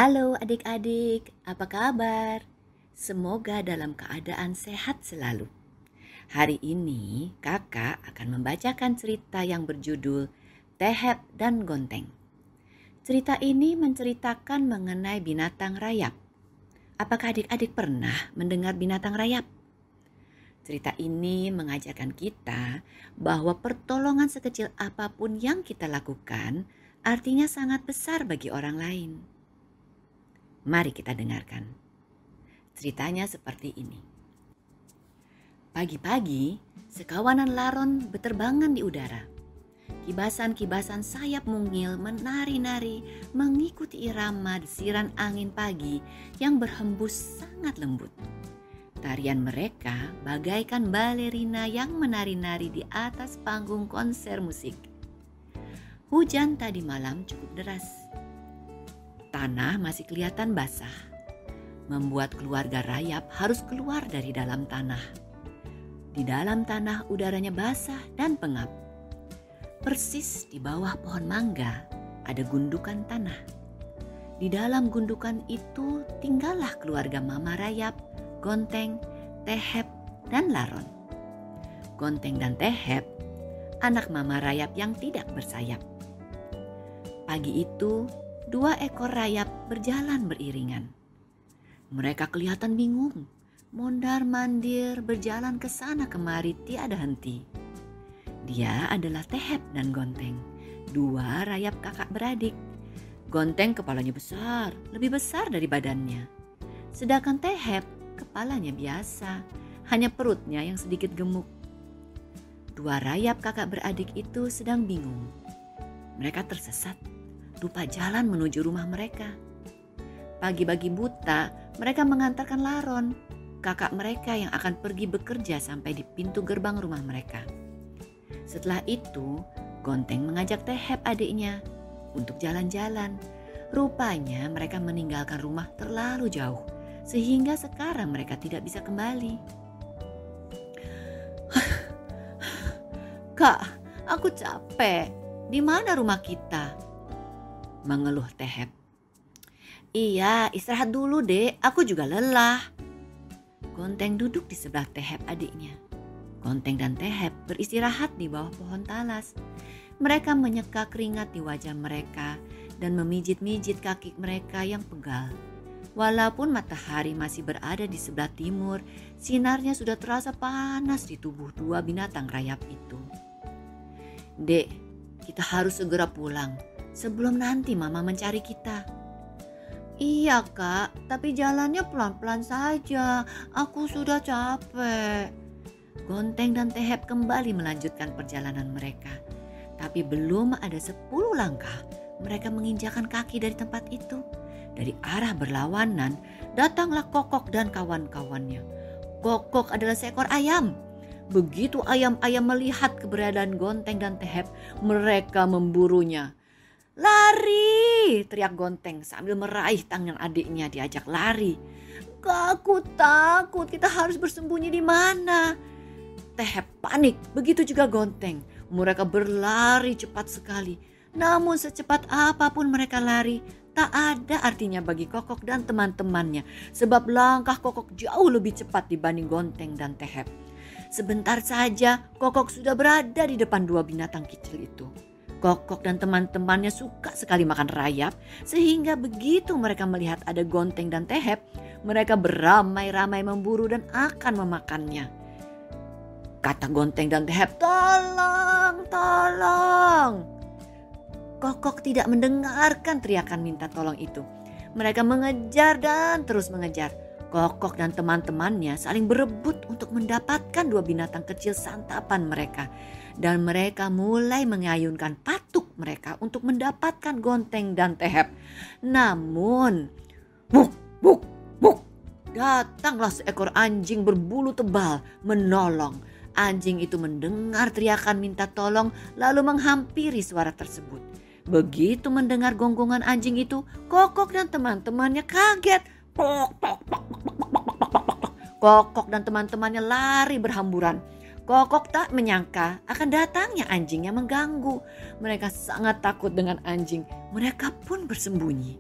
Halo adik-adik, apa kabar? Semoga dalam keadaan sehat selalu. Hari ini kakak akan membacakan cerita yang berjudul Tehep dan Gonteng. Cerita ini menceritakan mengenai binatang rayap. Apakah adik-adik pernah mendengar binatang rayap? Cerita ini mengajarkan kita bahwa pertolongan sekecil apapun yang kita lakukan artinya sangat besar bagi orang lain. Mari kita dengarkan. Ceritanya seperti ini. Pagi-pagi, sekawanan laron berterbangan di udara. Kibasan-kibasan sayap mungil menari-nari mengikuti irama desiran angin pagi yang berhembus sangat lembut. Tarian mereka bagaikan balerina yang menari-nari di atas panggung konser musik. Hujan tadi malam cukup deras. Tanah masih kelihatan basah, membuat keluarga rayap harus keluar dari dalam tanah. Di dalam tanah udaranya basah dan pengap. Persis di bawah pohon mangga ada gundukan tanah. Di dalam gundukan itu tinggallah keluarga Mama Rayap, Gonteng, Tehep, dan Laron. Gonteng dan Tehep, anak Mama Rayap yang tidak bersayap. Pagi itu, 2 ekor rayap berjalan beriringan. Mereka kelihatan bingung, mondar-mandir berjalan ke sana kemari tiada henti. Dia adalah Tehep dan Gonteng, 2 rayap kakak beradik. Gonteng kepalanya besar, lebih besar dari badannya. Sedangkan Tehep kepalanya biasa, hanya perutnya yang sedikit gemuk. 2 rayap kakak beradik itu sedang bingung. Mereka tersesat, lupa jalan menuju rumah mereka. Pagi-pagi buta, mereka mengantarkan Laron, kakak mereka yang akan pergi bekerja sampai di pintu gerbang rumah mereka. Setelah itu, Gonteng mengajak Tehep adiknya untuk jalan-jalan. Rupanya mereka meninggalkan rumah terlalu jauh, sehingga sekarang mereka tidak bisa kembali. Kak, aku capek. Di mana rumah kita? Mengeluh Tehep. Iya, istirahat dulu dek, aku juga lelah. Gonteng duduk di sebelah Tehep adiknya. Gonteng dan Tehep beristirahat di bawah pohon talas. Mereka menyeka keringat di wajah mereka dan memijit-mijit kaki mereka yang pegal. Walaupun matahari masih berada di sebelah timur, sinarnya sudah terasa panas di tubuh 2 binatang rayap itu. Dek, kita harus segera pulang sebelum nanti Mama mencari kita. Iya kak, tapi jalannya pelan-pelan saja. Aku sudah capek. Gonteng dan Tehep kembali melanjutkan perjalanan mereka. Tapi belum ada 10 langkah, mereka menginjakan kaki dari tempat itu. Dari arah berlawanan, datanglah Kokok dan kawan-kawannya. Kokok adalah seekor ayam. Begitu ayam-ayam melihat keberadaan Gonteng dan Tehep, mereka memburunya. Lari! Teriak Gonteng sambil meraih tangan adiknya diajak lari. Kak, aku takut, kita harus bersembunyi di mana? Tehep panik, begitu juga Gonteng. Mereka berlari cepat sekali. Namun secepat apapun mereka lari, tak ada artinya bagi Kokok dan teman-temannya. Sebab langkah Kokok jauh lebih cepat dibanding Gonteng dan Tehep. Sebentar saja Kokok sudah berada di depan 2 binatang kecil itu. Kokok dan teman-temannya suka sekali makan rayap, sehingga begitu mereka melihat ada Gonteng dan Tehep, mereka beramai-ramai memburu dan akan memakannya. Kata Gonteng dan Tehep, "Tolong, tolong!" Kokok tidak mendengarkan teriakan minta tolong itu. Mereka mengejar dan terus mengejar. Kokok dan teman-temannya saling berebut untuk mendapatkan 2 binatang kecil santapan mereka. Dan mereka mulai mengayunkan patuk mereka untuk mendapatkan Gonteng dan Tehep. Namun, buk, buk, buk, datanglah seekor anjing berbulu tebal menolong. Anjing itu mendengar teriakan minta tolong lalu menghampiri suara tersebut. Begitu mendengar gonggongan anjing itu, Kokok dan teman-temannya kaget. Pok, pok, pok, pok, pok, pok, pok, pok, pok. Kokok dan teman-temannya lari berhamburan. Kokok tak menyangka akan datangnya anjing yang mengganggu. Mereka sangat takut dengan anjing. Mereka pun bersembunyi.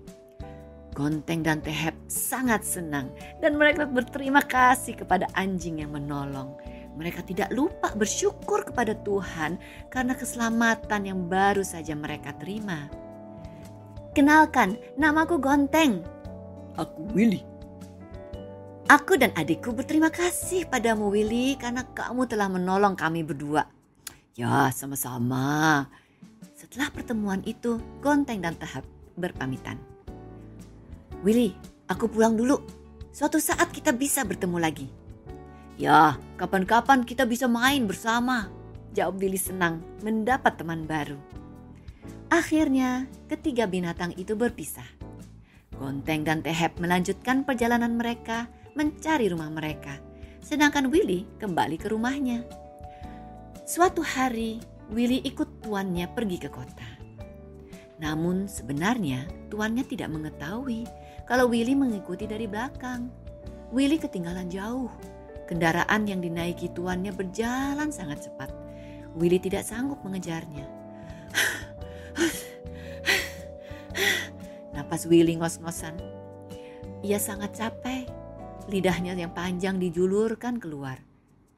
Gonteng dan Tehep sangat senang dan mereka berterima kasih kepada anjing yang menolong. Mereka tidak lupa bersyukur kepada Tuhan karena keselamatan yang baru saja mereka terima. Kenalkan, namaku Gonteng. Aku Willy. Aku dan adikku berterima kasih padamu Willy karena kamu telah menolong kami berdua. Ya, sama-sama. Setelah pertemuan itu, Gonteng dan Tehep berpamitan. Willy, aku pulang dulu. Suatu saat kita bisa bertemu lagi. Ya, kapan-kapan kita bisa main bersama. Jawab Willy senang mendapat teman baru. Akhirnya, ketiga binatang itu berpisah. Gonteng dan Tehep melanjutkan perjalanan mereka mencari rumah mereka. Sedangkan Willy kembali ke rumahnya. Suatu hari, Willy ikut tuannya pergi ke kota. Namun sebenarnya tuannya tidak mengetahui kalau Willy mengikuti dari belakang. Willy ketinggalan jauh. Kendaraan yang dinaiki tuannya berjalan sangat cepat. Willy tidak sanggup mengejarnya. Napas Willy ngos-ngosan. Ia sangat capek. Lidahnya yang panjang dijulurkan keluar.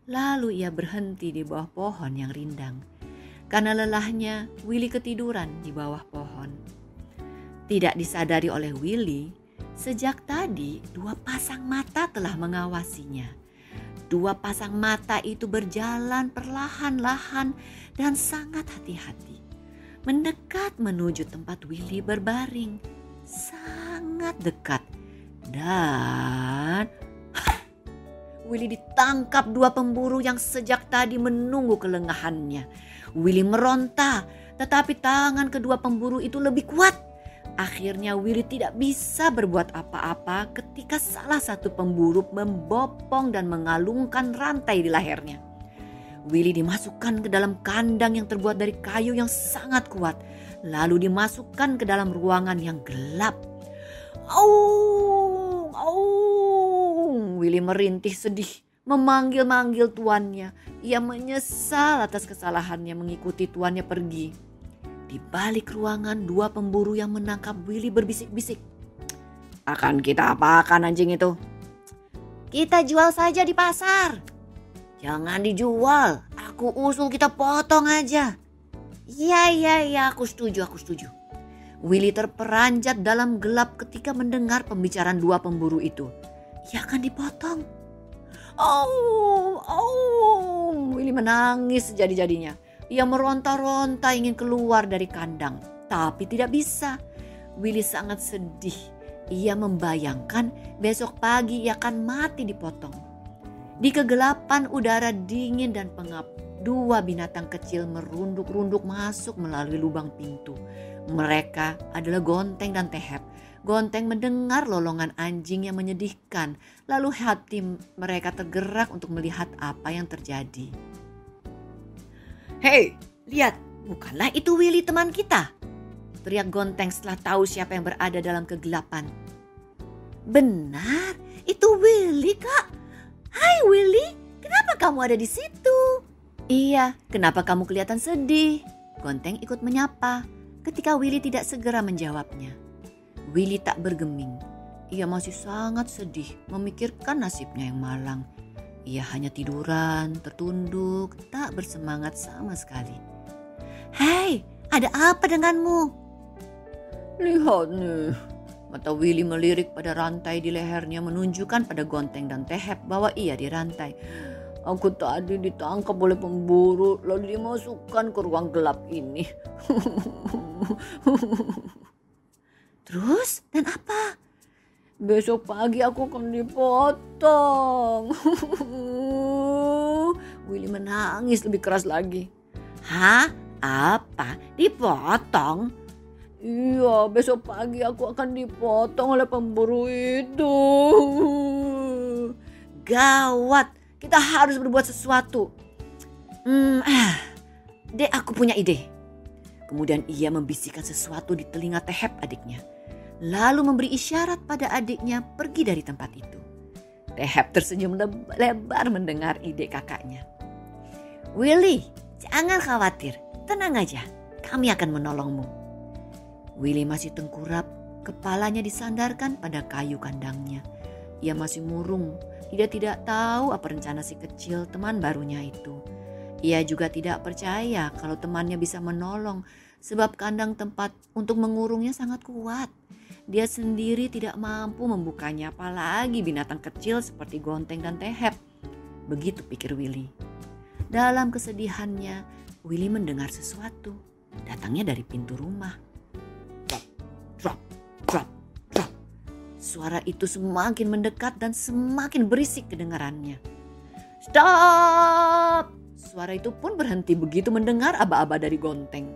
Lalu ia berhenti di bawah pohon yang rindang. Karena lelahnya, Willy ketiduran di bawah pohon. Tidak disadari oleh Willy, sejak tadi 2 pasang mata telah mengawasinya. 2 pasang mata itu berjalan perlahan-lahan dan sangat hati-hati. Mendekat menuju tempat Willy berbaring. Sangat dekat. Dan Willy ditangkap 2 pemburu yang sejak tadi menunggu kelengahannya. Willy meronta, tetapi tangan kedua pemburu itu lebih kuat. Akhirnya Willy tidak bisa berbuat apa-apa ketika salah satu pemburu membopong dan mengalungkan rantai di lehernya. Willy dimasukkan ke dalam kandang yang terbuat dari kayu yang sangat kuat. Lalu dimasukkan ke dalam ruangan yang gelap. Aung, aung. Willy merintih sedih, memanggil-manggil tuannya. Ia menyesal atas kesalahannya mengikuti tuannya pergi. Di balik ruangan 2 pemburu yang menangkap Willy berbisik-bisik. Akan kita apakan anjing itu? Kita jual saja di pasar. Jangan dijual, aku usul kita potong aja. Ya, aku setuju. Willy terperanjat dalam gelap ketika mendengar pembicaraan 2 pemburu itu. Ia akan dipotong. Willy menangis sejadi-jadinya. Ia meronta-ronta ingin keluar dari kandang, tapi tidak bisa. Willy sangat sedih. Ia membayangkan besok pagi ia akan mati dipotong. Di kegelapan udara dingin dan pengap, 2 binatang kecil merunduk-runduk masuk melalui lubang pintu. Mereka adalah Gonteng dan Tehep. Gonteng mendengar lolongan anjing yang menyedihkan, lalu hati mereka tergerak untuk melihat apa yang terjadi. Hei, lihat, bukanlah itu Willy teman kita, teriak Gonteng setelah tahu siapa yang berada dalam kegelapan. Benar, itu Willy, Kak. Hai Willy, kenapa kamu ada di situ? Iya, kenapa kamu kelihatan sedih? Gonteng ikut menyapa ketika Willy tidak segera menjawabnya. Willy tak bergeming. Ia masih sangat sedih memikirkan nasibnya yang malang. Ia hanya tiduran, tertunduk, tak bersemangat sama sekali. Hei, ada apa denganmu? Lihat nih. Mata Willy melirik pada rantai di lehernya menunjukkan pada Gonteng dan Tehep bahwa ia dirantai. Aku tadi ditangkap oleh pemburu lalu dimasukkan ke ruang gelap ini. Terus dan apa? Besok pagi aku akan dipotong. Willy menangis lebih keras lagi. Hah? Apa? Dipotong? Iya, besok pagi aku akan dipotong oleh pemburu itu. Gawat, kita harus berbuat sesuatu. Dek, aku punya ide. Kemudian ia membisikkan sesuatu di telinga Tehep adiknya. Lalu memberi isyarat pada adiknya pergi dari tempat itu. Tehep tersenyum lebar mendengar ide kakaknya. Willy, jangan khawatir, tenang aja, kami akan menolongmu. Willy masih tengkurap Kepalanya disandarkan pada kayu kandangnya. Ia masih murung. Dia tidak tahu apa rencana si kecil teman barunya itu. Ia juga tidak percaya kalau temannya bisa menolong sebab kandang tempat untuk mengurungnya sangat kuat. Dia sendiri tidak mampu membukanya, apalagi binatang kecil seperti Gonteng dan Tehep. Begitu pikir Willy. Dalam kesedihannya, Willy mendengar sesuatu. Datangnya dari pintu rumah. Drop, drop, drop, drop. Suara itu semakin mendekat dan semakin berisik kedengarannya. Stop! Suara itu pun berhenti begitu mendengar aba-aba dari Gonteng.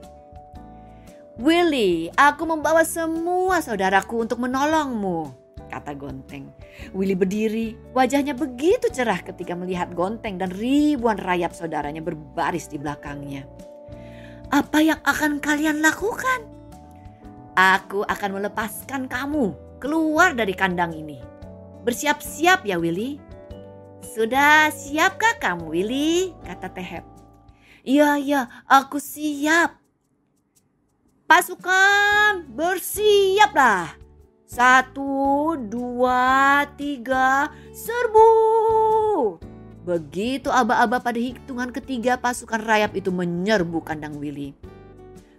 Willy, aku membawa semua saudaraku untuk menolongmu, kata Gonteng. Willy berdiri, wajahnya begitu cerah ketika melihat Gonteng dan ribuan rayap saudaranya berbaris di belakangnya. Apa yang akan kalian lakukan? Aku akan melepaskan kamu keluar dari kandang ini. Bersiap-siap ya Willy. Sudah siapkah kamu Willy? Kata Tehep. Iya, aku siap. Pasukan bersiaplah. 1, 2, 3, serbu. Begitu aba-aba pada hitungan ketiga pasukan rayap itu menyerbu kandang Willy.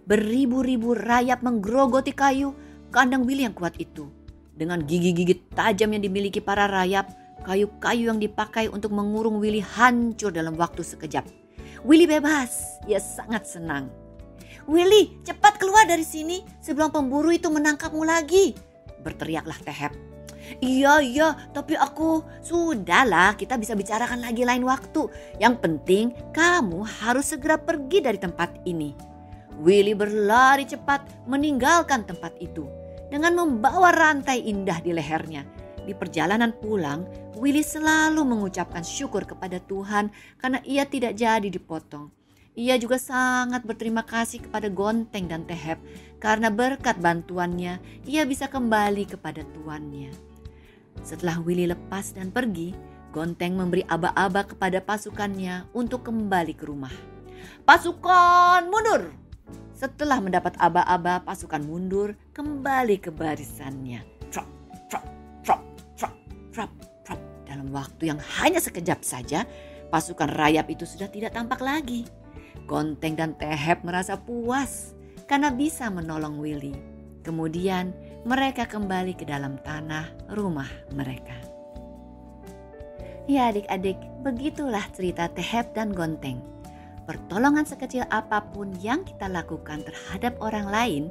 Beribu-ribu rayap menggerogoti kayu kandang Willy yang kuat itu. Dengan gigi-gigi tajam yang dimiliki para rayap, kayu-kayu yang dipakai untuk mengurung Willy hancur dalam waktu sekejap. Willy bebas, ia sangat senang. Willy, cepat keluar dari sini sebelum pemburu itu menangkapmu lagi, berteriaklah Tehep. Iya, tapi aku... Sudahlah, kita bisa bicarakan lagi lain waktu. Yang penting kamu harus segera pergi dari tempat ini. Willy berlari cepat meninggalkan tempat itu dengan membawa rantai indah di lehernya. Di perjalanan pulang, Willy selalu mengucapkan syukur kepada Tuhan karena ia tidak jadi dipotong. Ia juga sangat berterima kasih kepada Gonteng dan Tehep karena berkat bantuannya ia bisa kembali kepada tuannya. Setelah Willy lepas dan pergi, Gonteng memberi aba-aba kepada pasukannya untuk kembali ke rumah. Pasukan mundur! Setelah mendapat aba-aba, pasukan mundur kembali ke barisannya. Trop, trop, trop, trop, trop, trop. Dalam waktu yang hanya sekejap saja, pasukan rayap itu sudah tidak tampak lagi. Gonteng dan Tehep merasa puas karena bisa menolong Willy. Kemudian mereka kembali ke dalam tanah rumah mereka. Ya adik-adik, begitulah cerita Tehep dan Gonteng. Pertolongan sekecil apapun yang kita lakukan terhadap orang lain,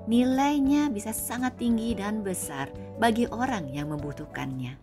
nilainya bisa sangat tinggi dan besar bagi orang yang membutuhkannya.